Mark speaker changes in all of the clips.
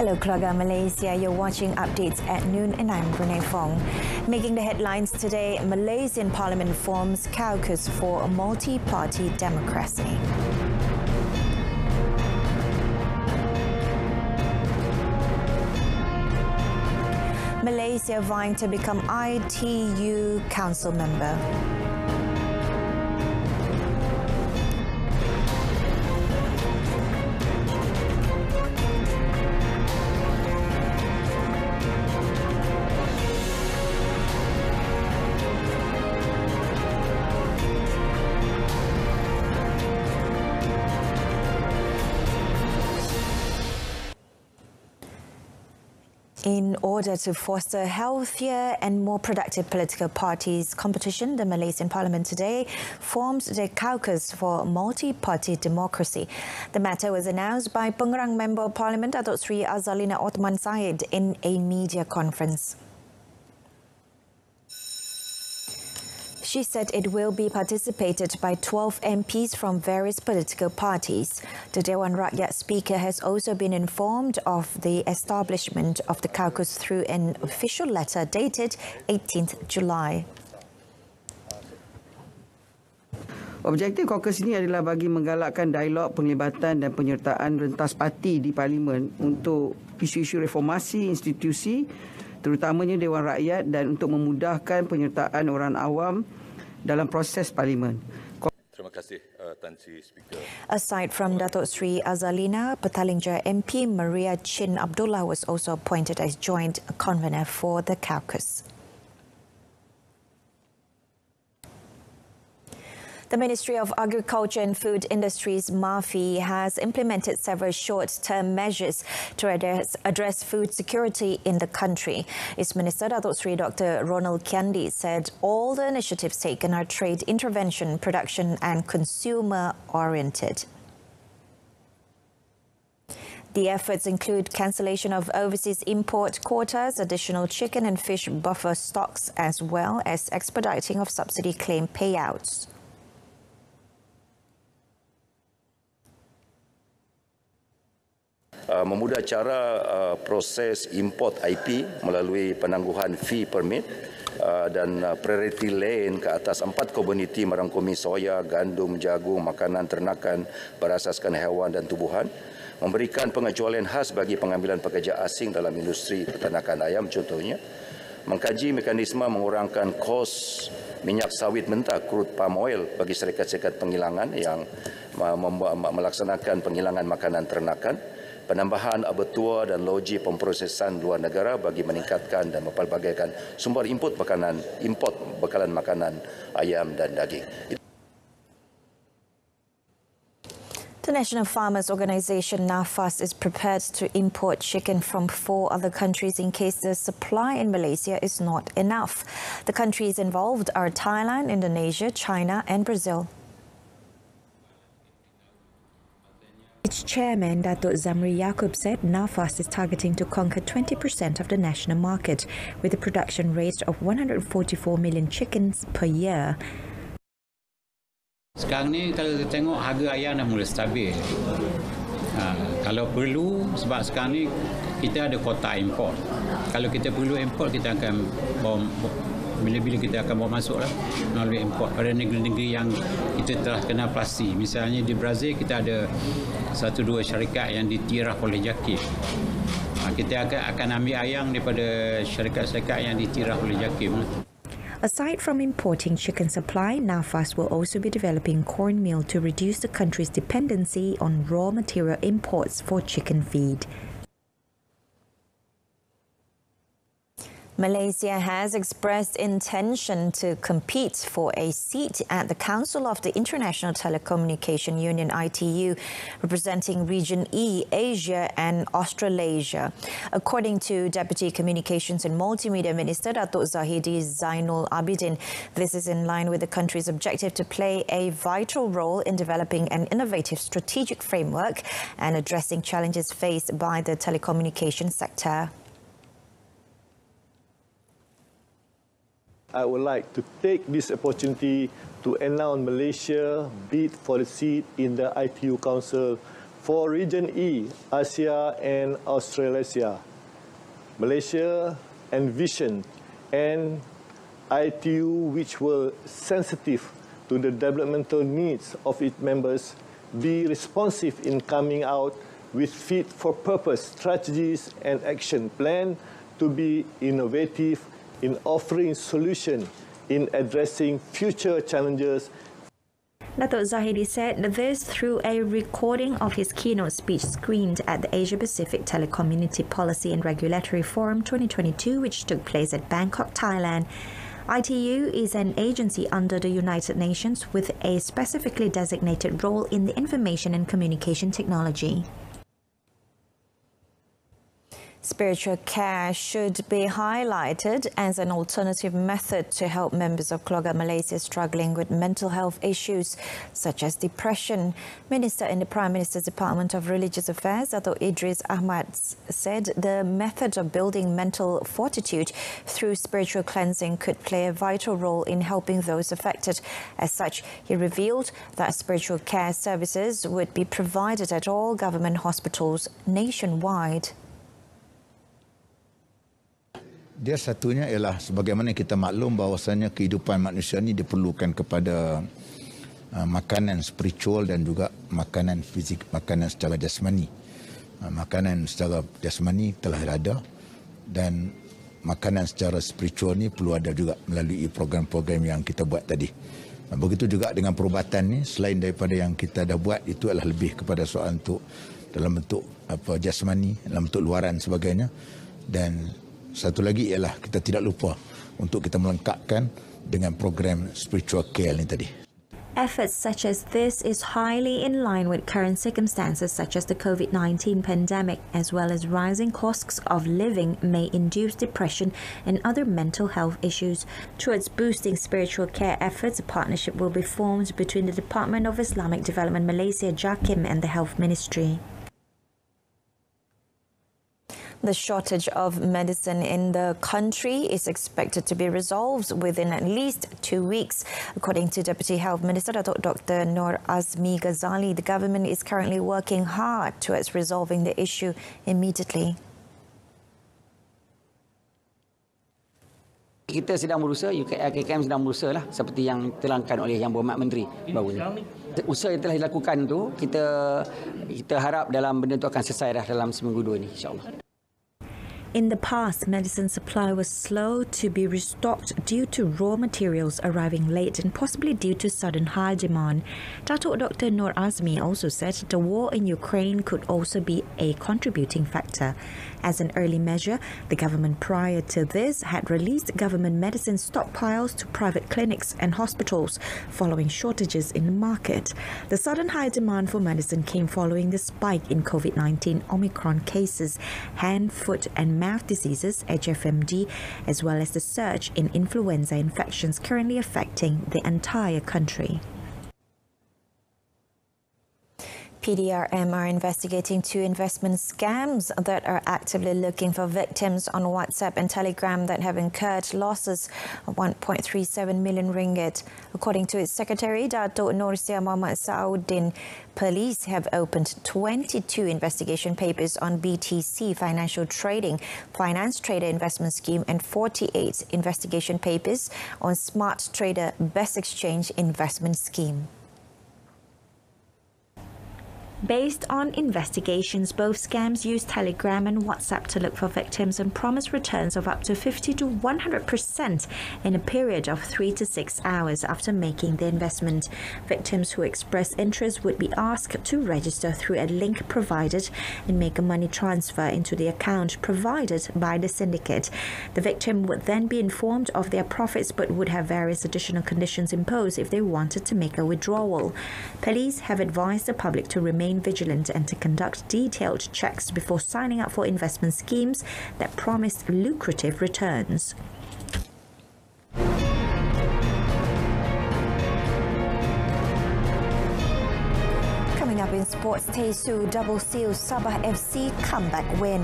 Speaker 1: Hello, keluarga Malaysia. You're watching updates at noon and I'm Renee Fong. Making the headlines today, Malaysian Parliament forms caucus for a multi-party democracy. Malaysia vying to become ITU Council member. In order to foster healthier and more productive political parties competition, the Malaysian Parliament today forms the caucus for multi-party democracy. The matter was announced by Pengarang Member of Parliament Datuk Seri Azalina Othman Said in a media conference. She said it will be participated by 12 MPs from various political parties. The Dewan Rakyat Speaker has also been informed of the establishment of the caucus through an official letter dated 18th July.
Speaker 2: Objektif caucus ini adalah bagi menggalakkan dialog, penglibatan dan penyertaan rentas parti di Parlimen untuk isu-isu reformasi institusi, terutamanya Dewan Rakyat, dan untuk memudahkan penyertaan orang awam dalam proses Parlimen.
Speaker 3: Terima kasih, Tan Sri Speaker.
Speaker 1: Aside from Datuk Seri Azalina, Petaling Jaya MP Maria Chin Abdullah was also appointed as joint convener for the caucus. The Ministry of Agriculture and Food Industries, MAFI, has implemented several short-term measures to address food security in the country. Its Minister, Datuk Seri Dr. Ronald Kiandi, said all the initiatives taken are trade intervention, production and consumer-oriented. The efforts include cancellation of overseas import quotas, additional chicken and fish buffer stocks, as well as expediting of subsidy claim payouts.
Speaker 3: Memudah cara proses import IP melalui penangguhan fee permit dan priority lane ke atas 4 komuniti merangkumi soya, gandum, jagung, makanan ternakan berasaskan haiwan dan tumbuhan, memberikan pengecualian khas bagi pengambilan pekerja asing dalam industri peternakan ayam contohnya, mengkaji mekanisme mengurangkan kos minyak sawit mentah crude palm oil bagi syarikat-syarikat penghilangan yang melaksanakan penghilangan makanan ternakan, penambahan abattoir dan loji pemprosesan luar negara bagi meningkatkan dan mempelbagaikan sumber import bekalan makanan ayam dan daging.
Speaker 1: The National Farmers Organisation NAFAS is prepared to import chicken from 4 other countries in case the supply in Malaysia is not enough. The countries involved are Thailand, Indonesia, China and Brazil. Its chairman, Datuk Zamri Yaakob, said NAFAS is targeting to conquer 20% of the national market with a production rate of 144 million chickens per year.
Speaker 4: Sekarang ni kalau kita tengok harga ayam dah mula stabil. Kalau perlu, sebab sekarang ni kita ada kota import. Kalau kita perlu import, kita akan bawa, bila-bila kita akan bawa masuk lah melalui import pada negeri-negeri yang kita telah kenal pasti. Misalnya di Brazil kita ada 1-2 syarikat yang ditiraf oleh JAKIB. Kita akan ambil ayam daripada syarikat-syarikat yang ditiraf oleh JAKIB.
Speaker 1: Aside from importing chicken supply, NAFAS will also be developing cornmeal to reduce the country's dependency on raw material imports for chicken feed. Malaysia has expressed intention to compete for a seat at the Council of the International Telecommunication Union (ITU), representing Region E, Asia and Australasia. According to Deputy Communications and Multimedia Minister Datuk Zahidi Zainul Abidin, this is in line with the country's objective to play a vital role in developing an innovative strategic framework and addressing challenges faced by the telecommunication sector.
Speaker 5: I would like to take this opportunity to announce Malaysia bid for the seat in the ITU Council for Region E, Asia and Australasia, Malaysia envisioned an ITU which were sensitive to the developmental needs of its members, be responsive in coming out with fit-for-purpose strategies and action plan to be innovative in offering solutions in addressing future challenges.
Speaker 1: Dato' Zahidi said this through a recording of his keynote speech screened at the Asia-Pacific Telecommunity Policy and Regulatory Forum 2022, which took place at Bangkok, Thailand. ITU is an agency under the United Nations with a specifically designated role in the information and communication technology. Spiritual care should be highlighted as an alternative method to help members of keluarga Malaysia struggling with mental health issues such as depression. Minister in the Prime Minister's Department of Religious Affairs, Dato' Idris Ahmad, said the method of building mental fortitude through spiritual cleansing could play a vital role in helping those affected. As such, he revealed that spiritual care services would be provided at all government hospitals nationwide.
Speaker 6: Dia satunya ialah sebagaimana kita maklum bahawasanya kehidupan manusia ini diperlukan kepada makanan spiritual dan juga makanan fizik, makanan secara jasmani. Makanan secara jasmani telah ada dan makanan secara spiritual ni perlu ada juga melalui program-program yang kita buat tadi. Begitu juga dengan perubatan ni, selain daripada yang kita dah buat, itu adalah lebih kepada soal untuk dalam bentuk jasmani, dalam bentuk luaran sebagainya. Dan satu lagi ialah kita tidak lupa untuk kita melengkapkan dengan program spiritual care ni tadi.
Speaker 1: Efforts such as this is highly in line with current circumstances such as the COVID-19 pandemic, as well as rising costs of living may induce depression and other mental health issues. Towards boosting spiritual care efforts, a partnership will be formed between the Department of Islamic Development Malaysia, JAKIM, and the Health Ministry. The shortage of medicine in the country is expected to be resolved within at least 2 weeks. According to Deputy Health Minister Dr. Nur Azmi Ghazali, the government is currently working hard towards resolving the issue immediately.
Speaker 2: Kita sedang berusaha, UKM sedang berusaha lah seperti yang ditelangkan oleh Yang Berhormat Menteri baru ni. Usaha yang telah dilakukan tu, kita harap dalam benda tu akan selesai dah dalam seminggu 2 ni, insyaAllah.
Speaker 1: In the past, medicine supply was slow to be restocked due to raw materials arriving late and possibly due to sudden high demand. Dato' Dr. Nur Azmi also said the war in Ukraine could also be a contributing factor. As an early measure, the government prior to this had released government medicine stockpiles to private clinics and hospitals following shortages in the market. The sudden high demand for medicine came following the spike in COVID-19 Omicron cases, hand, foot and mouth diseases, HFMD, as well as the surge in influenza infections currently affecting the entire country. PDRM are investigating 2 investment scams that are actively looking for victims on WhatsApp and Telegram that have incurred losses of 1.37 million ringgit. According to its secretary, Dato' Nursia Muhammad Saudin, police have opened 22 investigation papers on BTC Financial Trading, Finance Trader Investment Scheme and 48 investigation papers on Smart Trader Best Exchange Investment Scheme. Based on investigations, both scams use Telegram and WhatsApp to look for victims and promise returns of up to 50 to 100% in a period of 3 to 6 hours after making the investment. Victims who express interest would be asked to register through a link provided and make a money transfer into the account provided by the syndicate. The victim would then be informed of their profits but would have various additional conditions imposed if they wanted to make a withdrawal. Police have advised the public to remain vigilant and to conduct detailed checks before signing up for investment schemes that promise lucrative returns. Coming up in sports, Tesu double seal Sabah FC comeback win.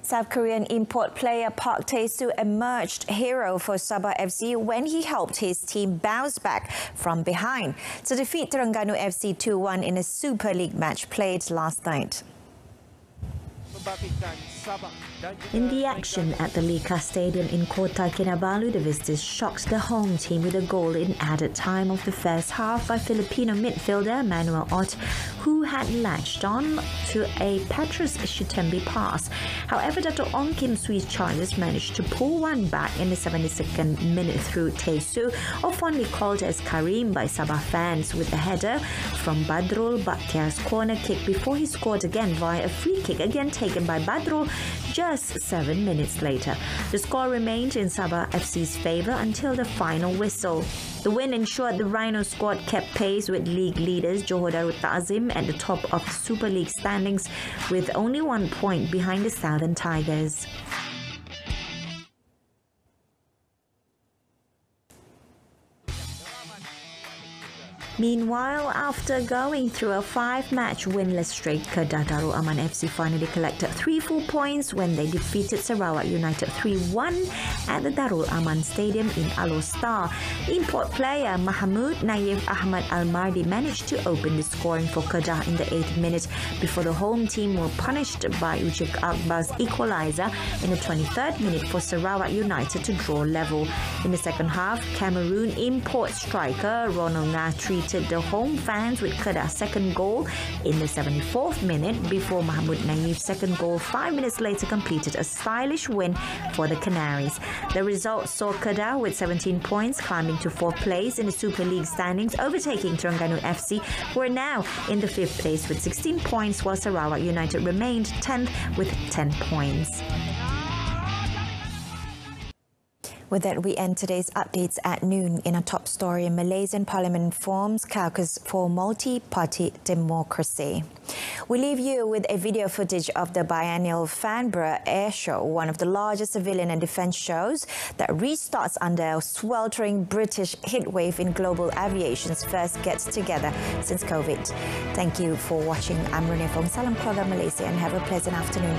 Speaker 1: South Korean import player Park Tae-soo emerged hero for Sabah FC when he helped his team bounce back from behind to defeat Terengganu FC 2-1 in a Super League match played last night. In the action at the Lika Stadium in Kota Kinabalu, the visitors shocked the home team with a goal in added time of the first half by Filipino midfielder Manuel Ott, who had latched on to a Petrus Shitembi pass. However, Dr. Ong Kim Sui's Chargers managed to pull one back in the 72nd minute through Tae-soo, or fondly called as Karim by Sabah fans, with a header from Badrul Bakhtiar's corner kick before he scored again via a free kick, again taken by Badrul just 7 minutes later. The score remained in Sabah FC's favour until the final whistle. The win ensured the Rhino squad kept pace with league leaders Johor Darul Ta'zim at the top of the Super League standings, with only 1 point behind the Southern Tigers. Meanwhile, after going through a 5-match winless streak, Kedah Darul Aman FC finally collected 3 full points when they defeated Sarawak United 3-1 at the Darul Aman Stadium in Alor Star. Import player Mahmud Naif Ahmad Al-Mardi managed to open the scoring for Kedah in the 8th minute before the home team were punished by Ucik Akbar's equaliser in the 23rd minute for Sarawak United to draw level. In the second half, Cameroon import striker Ronald Nga treated the home fans with Kedah's second goal in the 74th minute before Mahmud Naif's second goal 5 minutes later completed a stylish win for the Canaries. The result saw Kedah with 17 points climbing to 4th place in the Super League standings, overtaking Terengganu FC, who are now in the 5th place with 16 points, while Sarawak United remained 10th with 10 points. With that, we end today's updates at noon. In a top story, Malaysian Parliament forms caucus for multi-party democracy. We leave you with a video footage of the biennial Farnborough Air Show, one of the largest civilian and defence shows that restarts under a sweltering British heatwave in global aviation's first get-together since COVID. Thank you for watching. I'm Renee Fong. Salam keluarga Malaysia and have a pleasant afternoon.